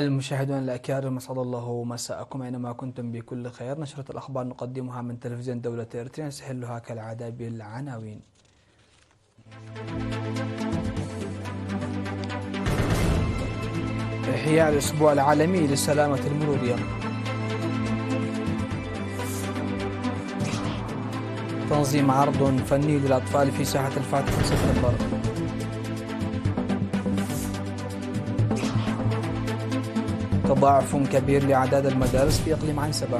المشاهدون الأكارم، أسعد الله مساءكم أينما كنتم بكل خير. نشرة الأخبار نقدمها من تلفزيون دولة إريتريا، نسهلها كالعادة بالعناوين. إحياء الأسبوع العالمي للسلامة المرورية. تنظيم عرض فني للأطفال في ساحة الفاتح في سبتمبر. تضاعف كبير لأعداد المدارس في إقليم عنسبة.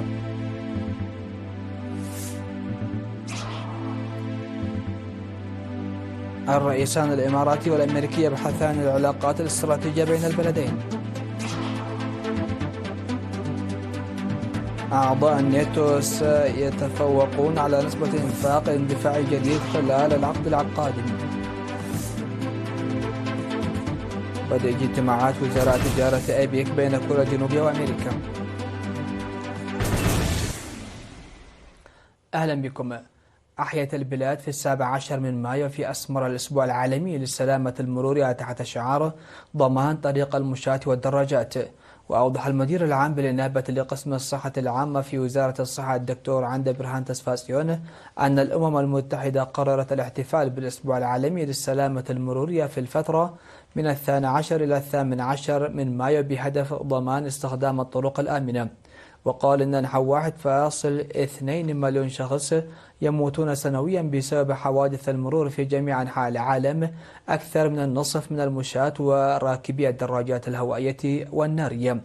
الرئيسان الإماراتي والأمريكي يبحثان العلاقات الاستراتيجية بين البلدين. أعضاء الناتو سيتفوقون على نسبة إنفاق اندفاعي جديد خلال العقد القادم. بدء اجتماعات وزراء تجارة أيبك بين كوريا الجنوبية وأمريكا. أهلا بكم. أحيت البلاد في 17 من مايو في أسمر الأسبوع العالمي للسلامة المرورية تحت شعار ضمان طريق المشاة والدراجات. وأوضح المدير العام بالنيابة لقسم الصحة العامة في وزارة الصحة الدكتور عند برهان تسفاسيون أن الأمم المتحدة قررت الاحتفال بالأسبوع العالمي للسلامة المرورية في الفترة من 12 إلى 18 من مايو بهدف ضمان استخدام الطرق الآمنة. وقال إن نحو 1.2 مليون شخص يموتون سنويا بسبب حوادث المرور في جميع أنحاء العالم، أكثر من النصف من المشاة وراكبي الدراجات الهوائية والنارية،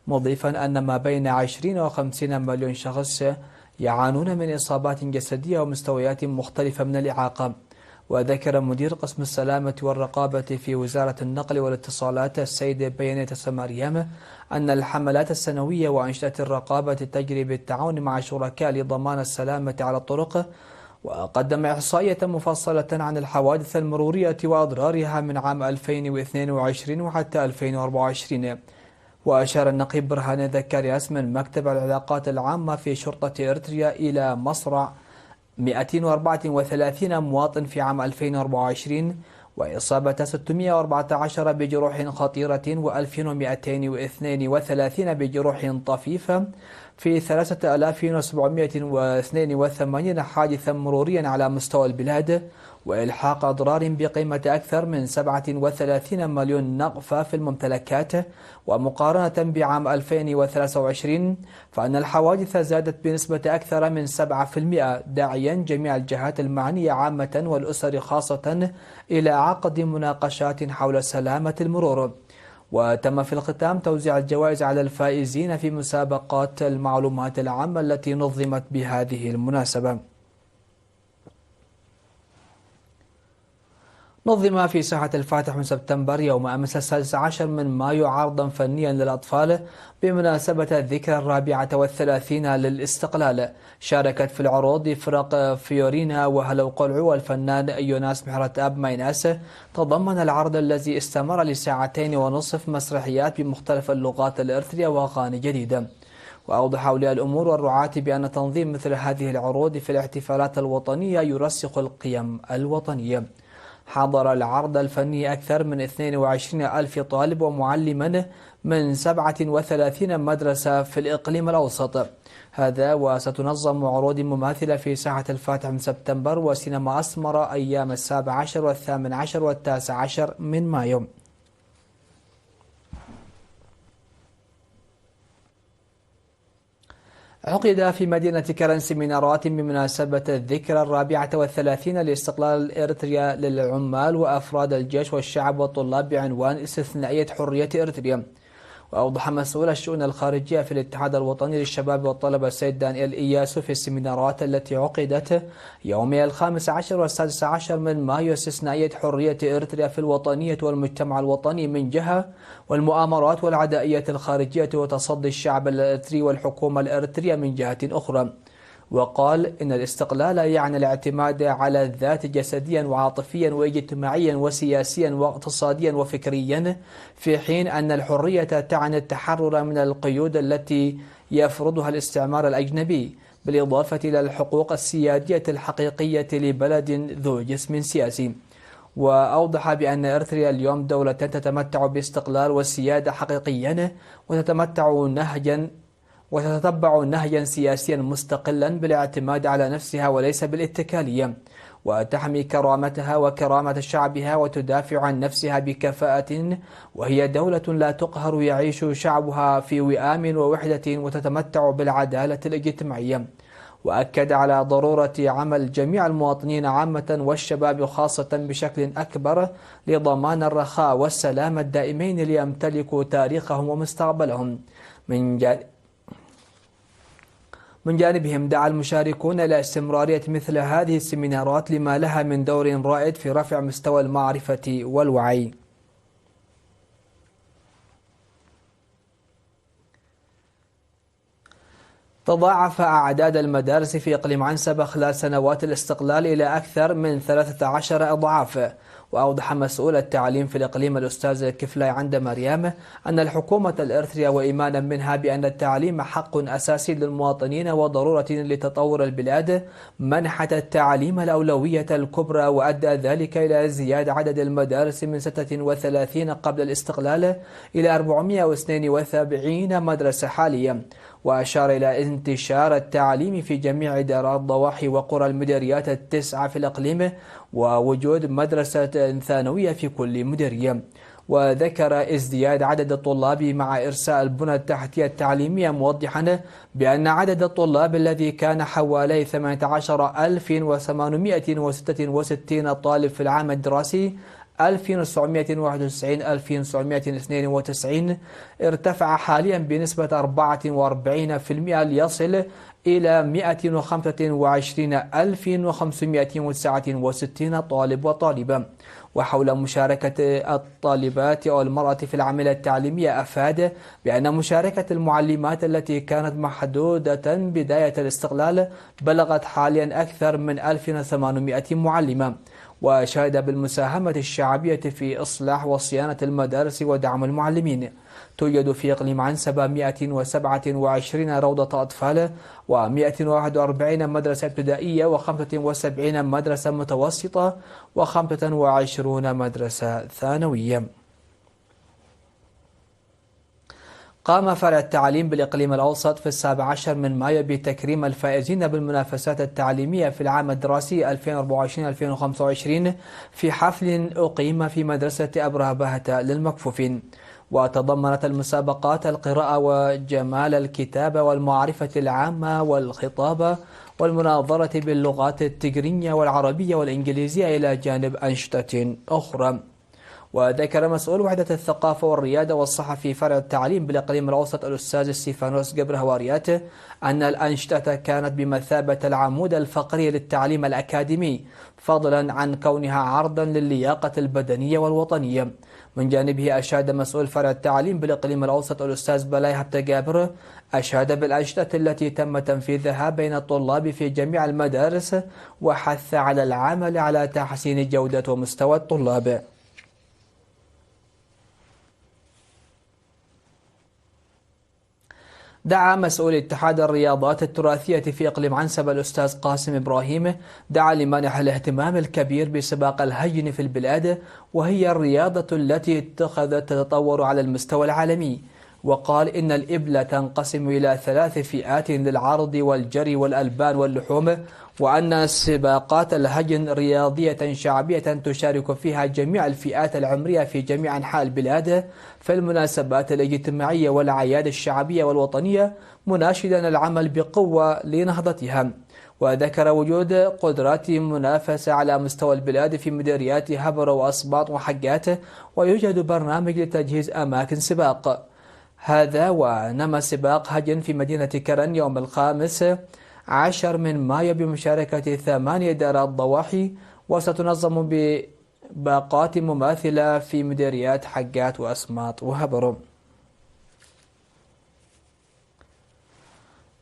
مضيفا أن ما بين 20 و50 مليون شخص يعانون من إصابات جسدية ومستويات مختلفة من الإعاقة. وذكر مدير قسم السلامة والرقابة في وزارة النقل والاتصالات السيد بيانة سماريام أن الحملات السنوية وأنشطة الرقابة تجري بالتعاون مع شركاء لضمان السلامة على الطرق. وقدم إحصائية مفصلة عن الحوادث المرورية وأضرارها من عام 2022 وحتى 2024. وأشار النقيب برهان زكرياس من مكتب العلاقات العامة في شرطة إريتريا إلى مصرع 234 مواطن في عام 2024 وإصابة 614 بجروح خطيرة و2232 بجروح طفيفة في 3782 حادثا مروريا على مستوى البلاد، وإلحاق أضرار بقيمة أكثر من 37 مليون نقفة في الممتلكات. ومقارنة بعام 2023 فإن الحوادث زادت بنسبة أكثر من 7%، داعيا جميع الجهات المعنية عامة والأسر خاصة إلى عقد مناقشات حول سلامة المرور. وتم في الختام توزيع الجوائز على الفائزين في مسابقات المعلومات العامة التي نظمت بهذه المناسبة. نظم في ساحة الفاتح من سبتمبر يوم أمس 16 من مايو عرضا فنيا للأطفال بمناسبة الذكرى 34 للاستقلال. شاركت في العروض فرق فيورينا وهلو قلعو والفنان يوناس محرت أب مايناس. تضمن العرض الذي استمر لساعتين ونصف مسرحيات بمختلف اللغات الإرثرية وأغاني جديدة. وأوضح أولياء الأمور والرعاة بأن تنظيم مثل هذه العروض في الاحتفالات الوطنية يرسخ القيم الوطنية. حضر العرض الفني أكثر من 22 ألف طالب ومعلما من 37 مدرسة في الإقليم الأوسط. هذا وستنظم عروض مماثلة في ساحة الفاتح من سبتمبر وسينما أسمر أيام 17 و18 و19 من مايو. عقد في مدينة كرن سيمينارات بمناسبة الذكرى 34 لاستقلال إريتريا للعمال وأفراد الجيش والشعب والطلاب بعنوان استثنائية حرية إريتريا. وأوضح مسؤول الشؤون الخارجية في الاتحاد الوطني للشباب والطلبة السيد دانيال إياسو في السيمينارات التي عقدت يومي 15 و16 من مايو استثنائية حرية إريتريا في الوطنية والمجتمع الوطني من جهة، والمؤامرات والعدائية الخارجية وتصدي الشعب الإريتري والحكومة الإريترية من جهة أخرى. وقال إن الاستقلال يعني الاعتماد على الذات جسديا وعاطفيا واجتماعيا وسياسيا واقتصاديا وفكريا، في حين أن الحرية تعني التحرر من القيود التي يفرضها الاستعمار الأجنبي، بالإضافة إلى الحقوق السيادية الحقيقية لبلد ذو جسم سياسي. وأوضح بأن إريتريا اليوم دولة تتمتع باستقلال وسيادة حقيقيا، وتتبع نهجا سياسيا مستقلا بالاعتماد على نفسها وليس بالاتكالية، وتحمي كرامتها وكرامة شعبها وتدافع عن نفسها بكفاءة، وهي دولة لا تقهر يعيش شعبها في وئام ووحدة وتتمتع بالعدالة الاجتماعية. وأكد على ضرورة عمل جميع المواطنين عامة والشباب خاصة بشكل أكبر لضمان الرخاء والسلام الدائمين ليمتلكوا تاريخهم ومستقبلهم. من جانبهم دعا المشاركون إلى استمرارية مثل هذه السيمينارات لما لها من دور رائد في رفع مستوى المعرفة والوعي. تضاعف أعداد المدارس في إقليم عنسبة خلال سنوات الاستقلال إلى أكثر من 13 أضعاف. وأوضح مسؤول التعليم في الإقليم الأستاذ كفلاي عند مريم أن الحكومة الإريترية وإيمانا منها بأن التعليم حق أساسي للمواطنين وضرورة لتطور البلاد منحت التعليم الأولوية الكبرى، وأدى ذلك إلى ازدياد عدد المدارس من 36 قبل الاستقلال إلى 472 مدرسة حاليا. وأشار إلى انتشار التعليم في جميع إدارات ضواحي وقرى المديريات التسعة في الإقليم، ووجود مدرسة ثانوية في كل مديرية. وذكر ازدياد عدد الطلاب مع إرساء البنى التحتية التعليمية، موضحا بأن عدد الطلاب الذي كان حوالي 18,866 طالب في العام الدراسي 1991-1992 ارتفع حاليا بنسبة 44% ليصل إلى 125,569 طالب وطالبة. وحول مشاركة الطالبات أو المرأة في العملية التعليمية، أفاد بأن مشاركة المعلمات التي كانت محدودة بداية الاستقلال بلغت حاليا أكثر من 1800 معلمة. وشهد بالمساهمة الشعبية في إصلاح وصيانة المدارس ودعم المعلمين. توجد في إقليم عنسبة 127 روضة أطفال و141 مدرسة ابتدائية و75 مدرسة متوسطة و25 مدرسة ثانوية. قام فرع التعليم بالإقليم الأوسط في 17 من مايو بتكريم الفائزين بالمنافسات التعليمية في العام الدراسي 2024-2025 في حفل أقيم في مدرسة أبره باهة للمكفوفين. وتضمنت المسابقات القراءة وجمال الكتابة والمعرفة العامة والخطابة والمناظرة باللغات التجرينية والعربية والإنجليزية إلى جانب أنشطة أخرى. وذكر مسؤول وحدة الثقافة والريادة والصحة في فرع التعليم بالإقليم الأوسط الأستاذ ستيفانوس جبر هواريات أن الأنشطة كانت بمثابة العمود الفقري للتعليم الأكاديمي، فضلا عن كونها عرضا للياقة البدنية والوطنية. من جانبه أشاد مسؤول فرع التعليم بالإقليم الأوسط الأستاذ بلاي هبتجابر أشاد بالأنشطة التي تم تنفيذها بين الطلاب في جميع المدارس، وحث على العمل على تحسين جودة ومستوى الطلاب. دعا مسؤول اتحاد الرياضات التراثية في إقليم عنسبة الأستاذ قاسم إبراهيم لمنح الاهتمام الكبير بسباق الهجن في البلاد، وهي الرياضة التي اتخذت تتطور على المستوى العالمي. وقال إن الإبل تنقسم إلى 3 فئات للعرض والجري والألبان واللحوم، وأن سباقات الهجن رياضية شعبية تشارك فيها جميع الفئات العمرية في جميع أنحاء البلاد في المناسبات الاجتماعية والأعياد الشعبية والوطنية، مناشدا العمل بقوة لنهضتها. وذكر وجود قدرات منافسة على مستوى البلاد في مديريات هبر وأسباط وحقات، ويوجد برنامج لتجهيز أماكن سباق هذا. ونما سباق هجن في مدينة كرن يوم 15 من مايو بمشاركة 8 إدارات ضواحي، وستنظم بباقات مماثلة في مديريات حقات وأسماط وهبر.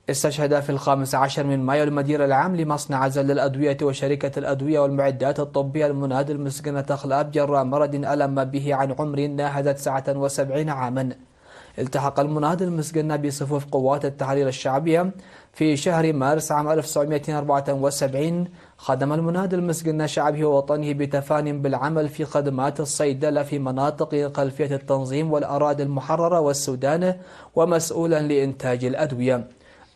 استشهد في 15 من مايو المدير العام لمصنع زل الأدوية وشركة الأدوية والمعدات الطبية المناد المسكنة خلاب جراء مرض ألم به عن عمر ناهزت 79 عاما. التحق المناضل المسجنة بصفوف قوات التحرير الشعبية في شهر مارس عام 1974. خدم المناضل المسجنة شعبه ووطنه بتفان بالعمل في خدمات الصيدلة في مناطق خلفية التنظيم والأراضي المحررة والسودان، ومسؤولا لإنتاج الأدوية.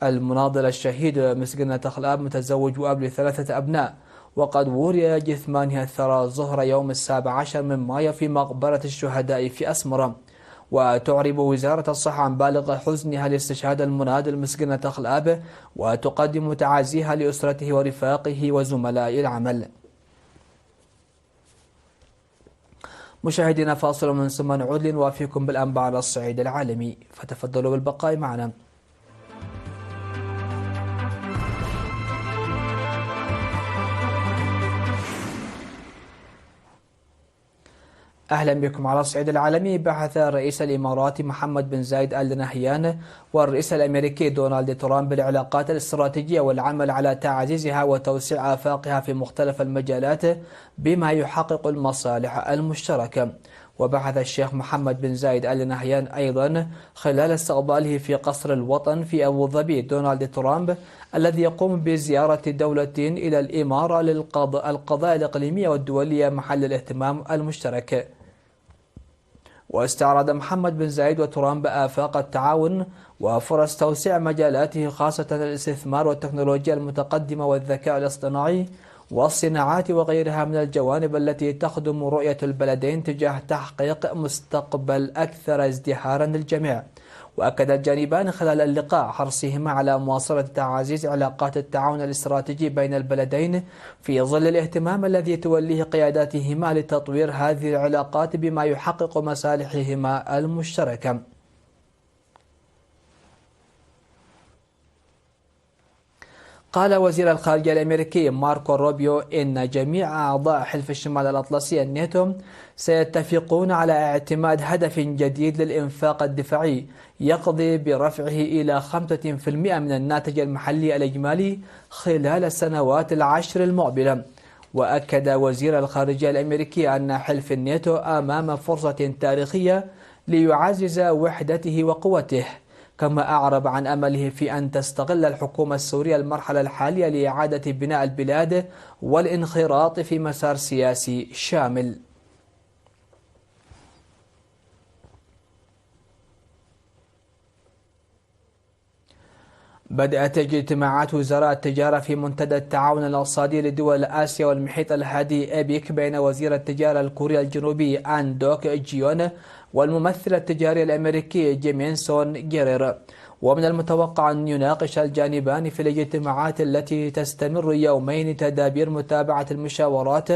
المناضل الشهيد مسجنة خلاب متزوج وأب ل3 أبناء، وقد وري جثمانها الثرى ظهر يوم 17 من مايو في مقبرة الشهداء في أسمرة. وتعرب وزارة الصحة عن بالغ حزنها لاستشهاد المناضل مسجنة خلاب، وتقدم تعازيها لأسرته ورفاقه وزملاء العمل. مشاهدينا فاصل من ثم نعود لنوافيكم بالأنباء على الصعيد العالمي، فتفضلوا بالبقاء معنا. أهلا بكم. على الصعيد العالمي، بحث الرئيس الإماراتي محمد بن زايد آل نهيان والرئيس الأمريكي دونالد ترامب العلاقات الاستراتيجية والعمل على تعزيزها وتوسيع آفاقها في مختلف المجالات بما يحقق المصالح المشتركة. وبحث الشيخ محمد بن زايد آل نهيان أيضا خلال استقباله في قصر الوطن في أبو ظبي دونالد ترامب الذي يقوم بزيارة دولة إلى الإمارة للقضايا الإقليمية والدولية محل الاهتمام المشترك. واستعرض محمد بن زايد وترامب آفاق التعاون وفرص توسيع مجالاته، خاصة الاستثمار والتكنولوجيا المتقدمة والذكاء الاصطناعي والصناعات وغيرها من الجوانب التي تخدم رؤية البلدين تجاه تحقيق مستقبل أكثر ازدهارا للجميع. وأكد الجانبان خلال اللقاء حرصهما على مواصلة تعزيز علاقات التعاون الاستراتيجي بين البلدين في ظل الاهتمام الذي توليه قياداتهما لتطوير هذه العلاقات بما يحقق مصالحهما المشتركة. قال وزير الخارجية الأمريكي ماركو روبيو إن جميع أعضاء حلف الشمال الأطلسي الناتو سيتفقون على اعتماد هدف جديد للإنفاق الدفاعي يقضي برفعه إلى 5% من الناتج المحلي الإجمالي خلال السنوات العشر المقبلة. وأكد وزير الخارجية الأمريكي أن حلف الناتو أمام فرصة تاريخية ليعزز وحدته وقوته، كما أعرب عن أمله في أن تستغل الحكومة السورية المرحلة الحالية لإعادة بناء البلاد والانخراط في مسار سياسي شامل. بدأت اجتماعات وزراء التجارة في منتدى التعاون الاقتصادي لدول آسيا والمحيط الهادي أبيك بين وزير التجارة الكوري الجنوبي آن دوك جيون والممثل التجاري الأمريكي جيمينسون جيرير. ومن المتوقع أن يناقش الجانبان في الاجتماعات التي تستمر يومين تدابير متابعة المشاورات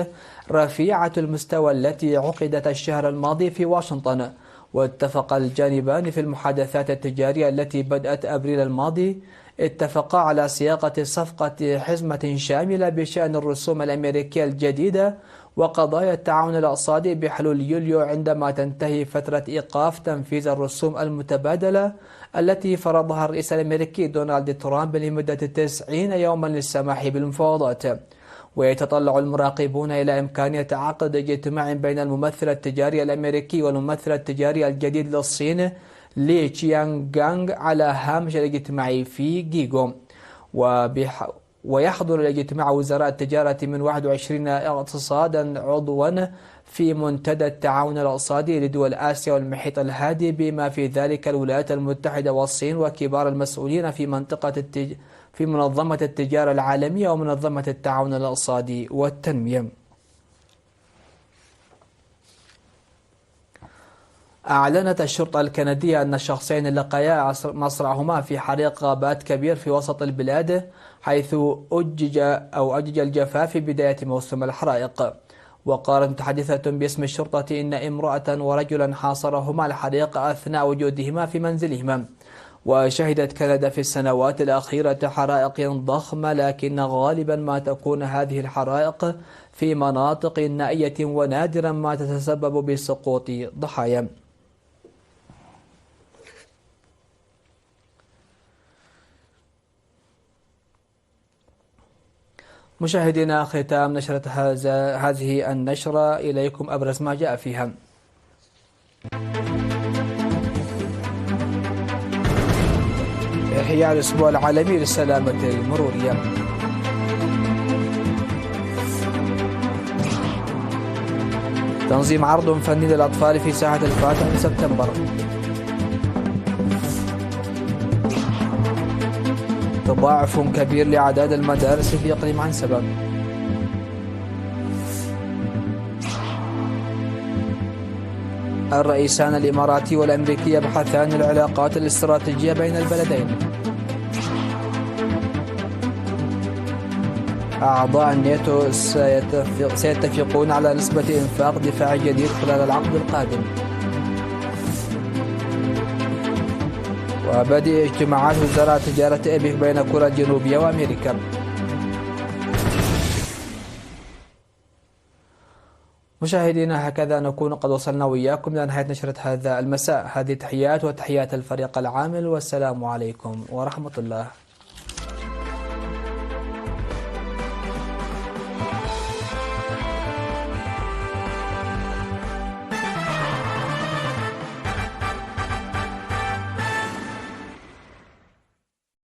رفيعة المستوى التي عقدت الشهر الماضي في واشنطن. واتفق الجانبان في المحادثات التجارية التي بدأت أبريل الماضي، اتفقا على صياغة صفقة حزمة شاملة بشأن الرسوم الأمريكية الجديدة وقضايا التعاون الاقتصادي بحلول يوليو، عندما تنتهي فترة إيقاف تنفيذ الرسوم المتبادلة التي فرضها الرئيس الأمريكي دونالد ترامب لمدة 90 يوما للسماح بالمفاوضات. ويتطلع المراقبون إلى إمكانية عقد اجتماع بين الممثل التجاري الأمريكي والممثل التجاري الجديد للصين لي تشيانغ على هامش الاجتماع في جيجو. ويحضر الاجتماع وزراء التجارة من 21 اقتصادا عضوا في منتدى التعاون الاقتصادي لدول آسيا والمحيط الهادي، بما في ذلك الولايات المتحدة والصين وكبار المسؤولين في منظمة التجارة العالمية ومنظمة التعاون الاقتصادي والتنمية. أعلنت الشرطة الكندية أن الشخصين لقيا مصرعهما في حريق غابات كبير في وسط البلاد، حيث أجج الجفاف في بداية موسم الحرائق. وقالت متحدثة باسم الشرطة إن امرأة ورجلا حاصرهما الحريق أثناء وجودهما في منزلهما. وشهدت كندا في السنوات الأخيرة حرائق ضخمة، لكن غالبا ما تكون هذه الحرائق في مناطق نائية ونادرا ما تتسبب بسقوط ضحايا. مشاهدينا، ختام نشرة هذه النشرة إليكم أبرز ما جاء فيها. إحياء الأسبوع العالمي للسلامة المرورية. تنظيم عرض فني للأطفال في ساحة الفاتح من سبتمبر. تضاعف كبير لأعداد المدارس في إقليم عنسبة. الرئيسان الإماراتي والأمريكي يبحثان العلاقات الاستراتيجية بين البلدين. أعضاء الناتو سيتفقون على نسبة إنفاق دفاعي جديد خلال العقد القادم. وبدء اجتماعات وزراء تجارة إيبك بين كوريا الجنوبية وأمريكا. مشاهدينا، هكذا نكون قد وصلنا وإياكم إلى نهاية نشرة هذا المساء. هذه تحيات وتحيات الفريق العامل، والسلام عليكم ورحمة الله.